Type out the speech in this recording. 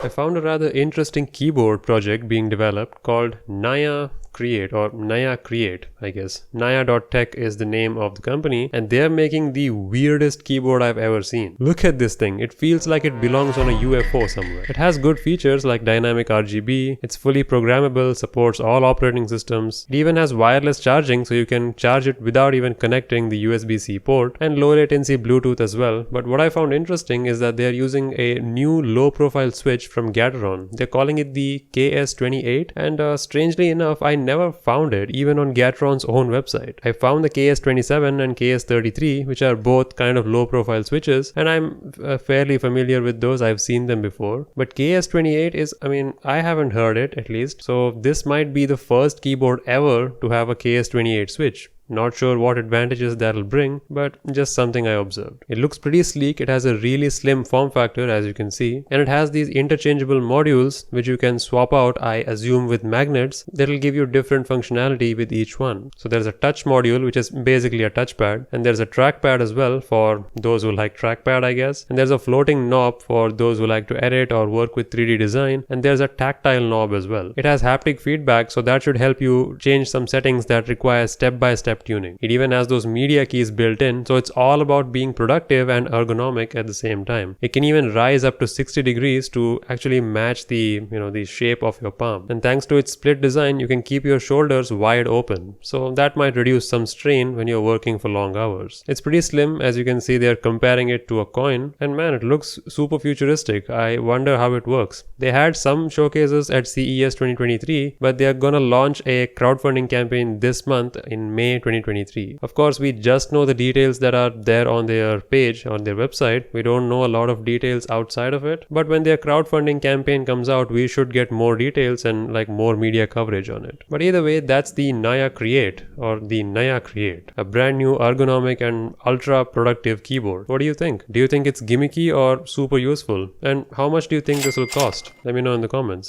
I found a rather interesting keyboard project being developed called Naya Create, I guess. Naya.tech is the name of the company, and they're making the weirdest keyboard I've ever seen. Look at this thing. It feels like it belongs on a UFO somewhere. It has good features like dynamic RGB, it's fully programmable, supports all operating systems. It even has wireless charging, so you can charge it without even connecting the USB-C port, and low latency Bluetooth as well. But what I found interesting is that they're using a new low profile switch from Gateron. They're calling it the KS28, and strangely enough, I never found it even on Gateron's own website. I found the KS27 and KS33, which are both kind of low profile switches, and I'm fairly familiar with those. I've seen them before. But KS28 is, I haven't heard it at least. So this might be the first keyboard ever to have a KS28 switch. Not sure what advantages that'll bring, but just something I observed. It looks pretty sleek, it has a really slim form factor as you can see, and it has these interchangeable modules which you can swap out, I assume with magnets, that'll give you different functionality with each one. So there's a touch module which is basically a touchpad, and there's a trackpad as well for those who like trackpad I guess, and there's a floating knob for those who like to edit or work with 3D design, and there's a tactile knob as well. It has haptic feedback, so that should help you change some settings that require step-by-step tuning. It even has those media keys built in, so it's all about being productive and ergonomic at the same time. It can even rise up to 60 degrees to actually match the shape of your palm. And thanks to its split design, you can keep your shoulders wide open. So that might reduce some strain when you're working for long hours. It's pretty slim, as you can see they're comparing it to a coin, and man, it looks super futuristic. I wonder how it works. They had some showcases at CES 2023, but they are gonna launch a crowdfunding campaign this month in May 2023. Of course, we just know the details that are there on their page, on their website. We don't know a lot of details outside of it, but when their crowdfunding campaign comes out, we should get more details and more media coverage on it. But either way, that's the Naya Create, or the Naya Create, a brand new ergonomic and ultra productive keyboard. What do you think? Do you think it's gimmicky or super useful? And how much do you think this will cost? Let me know in the comments.